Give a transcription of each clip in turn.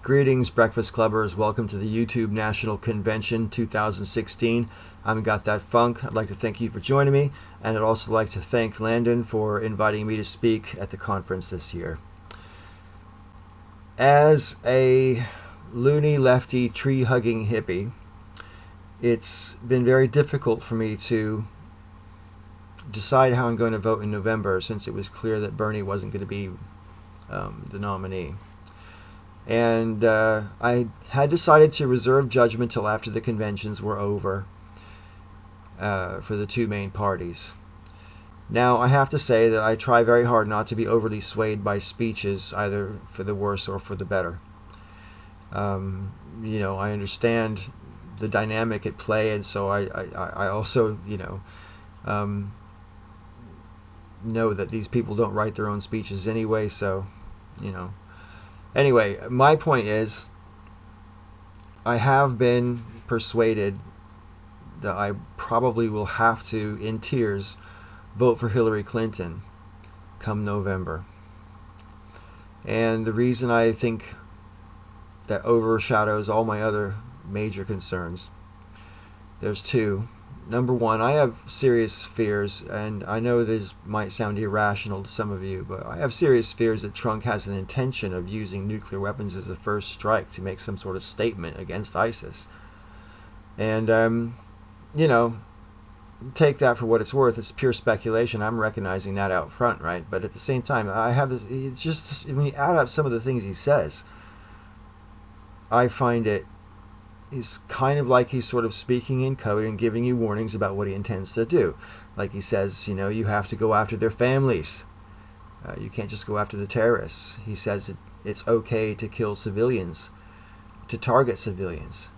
Greetings, Breakfast Clubbers. Welcome to the YouTube National Convention 2016. I'm Got That Funk. I'd like to thank you for joining me, and I'd also like to thank Landon for inviting me to speak at the conference this year. As a loony, lefty, tree-hugging hippie, it's been very difficult for me to decide how I'm going to vote in November, since it was clear that Bernie wasn't going to be the nominee. And I had decided to reserve judgment till after the conventions were over for the two main parties. Now, I have to say that I try very hard not to be overly swayed by speeches, either for the worse or for the better. I understand the dynamic at play, and so I also, know that these people don't write their own speeches anyway, so, Anyway, my point is, I have been persuaded that I probably will have to, in tears, vote for Hillary Clinton come November. And the reason I think that overshadows all my other major concerns, there's two. Number one, I have serious fears, and I know this might sound irrational to some of you, but I have serious fears that Trump has an intention of using nuclear weapons as a first strike to make some sort of statement against ISIS. And, take that for what it's worth. It's pure speculation. I'm recognizing that out front, right? But at the same time, I have this, it's just, when you add up some of the things he says, I find it's kind of like he's sort of speaking in code and giving you warnings about what he intends to do. Like he says, you have to go after their families. You can't just go after the terrorists. He says it's okay to kill civilians, to target civilians.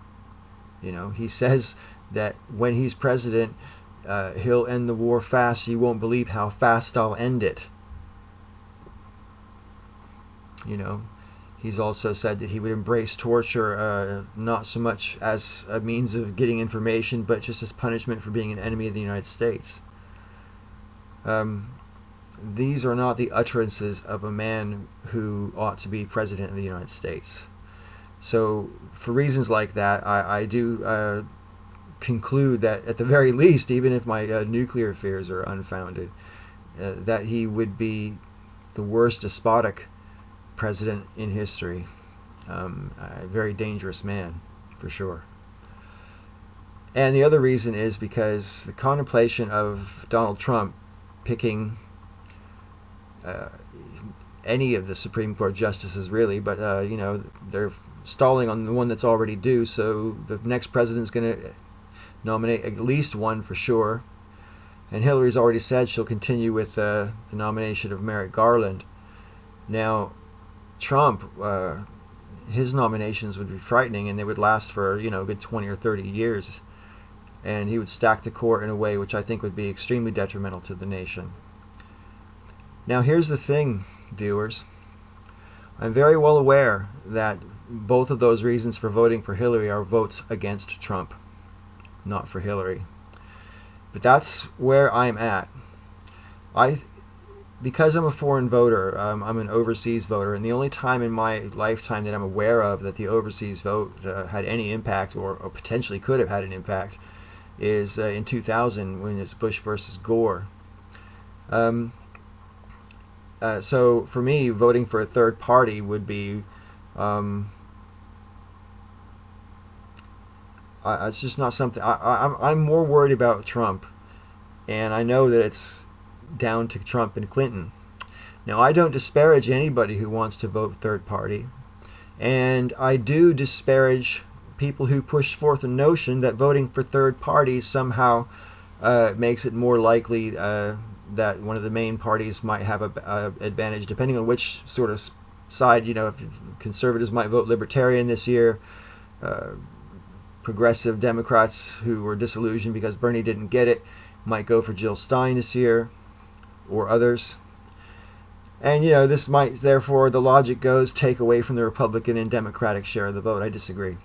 He says that when he's president, he'll end the war fast. You won't believe how fast I'll end it. He's also said that he would embrace torture, not so much as a means of getting information, but just as punishment for being an enemy of the United States. These are not the utterances of a man who ought to be president of the United States. So, for reasons like that, I do conclude that, at the very least, even if my nuclear fears are unfounded, that he would be the worst despotic president in history. A very dangerous man, for sure. And the other reason is because the contemplation of Donald Trump picking any of the Supreme Court justices, really, but they're stalling on the one that's already due, so the next president's going to nominate at least one for sure. And Hillary's already said she'll continue with the nomination of Merrick Garland. Now, Trump, his nominations would be frightening, and they would last for, a good 20 or 30 years. And he would stack the court in a way which I think would be extremely detrimental to the nation. Now, here's the thing, viewers. I'm very well aware that both of those reasons for voting for Hillary are votes against Trump, not for Hillary. But that's where I'm at. Because I'm a foreign voter, I'm an overseas voter, and the only time in my lifetime that I'm aware of that the overseas vote had any impact, or potentially could have had an impact, is in 2000, when it's Bush versus Gore. So for me, voting for a third party would be, it's just not something. I'm more worried about Trump, and I know that it's down to Trump and Clinton. Now, I don't disparage anybody who wants to vote third party, and I do disparage people who push forth a notion that voting for third parties somehow makes it more likely that one of the main parties might have a advantage, depending on which sort of side. If conservatives might vote libertarian this year, progressive Democrats who were disillusioned because Bernie didn't get it might go for Jill Stein this year, or others. And, this might, therefore, the logic goes, take away from the Republican and Democratic share of the vote. I disagree.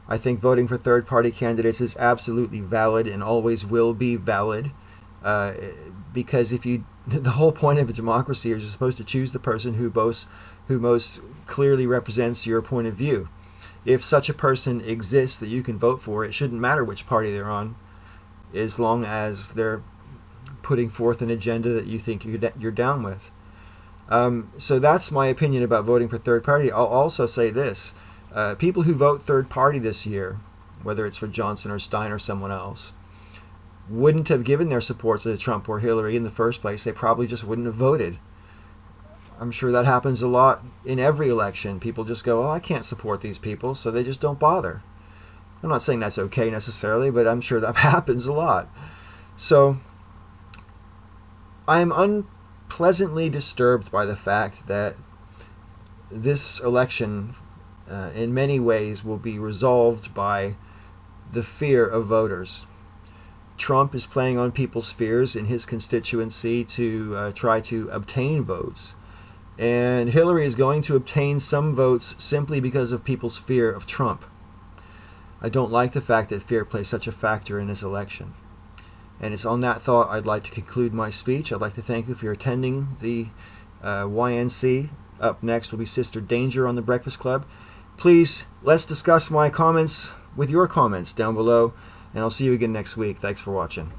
I think voting for third-party candidates is absolutely valid and always will be valid, because the whole point of a democracy is you're supposed to choose the person who who most clearly represents your point of view. If such a person exists that you can vote for, it shouldn't matter which party they're on, as long as they're putting forth an agenda that you think you're down with. So that's my opinion about voting for third party. I'll also say this. People who vote third party this year, whether it's for Johnson or Stein or someone else, wouldn't have given their support to Trump or Hillary in the first place. They probably just wouldn't have voted. I'm sure that happens a lot in every election. People just go, oh, I can't support these people, so they just don't bother. I'm not saying that's okay necessarily, but I'm sure that happens a lot. So I'm unpleasantly disturbed by the fact that this election in many ways will be resolved by the fear of voters. Trump is playing on people's fears in his constituency to try to obtain votes. And Hillary is going to obtain some votes simply because of people's fear of Trump. I don't like the fact that fear plays such a factor in this election. And it's on that thought I'd like to conclude my speech. I'd like to thank you for attending the YNC. Up next will be Sister Danger on The Breakfast Club. Please, let's discuss my comments with your comments down below. And I'll see you again next week. Thanks for watching.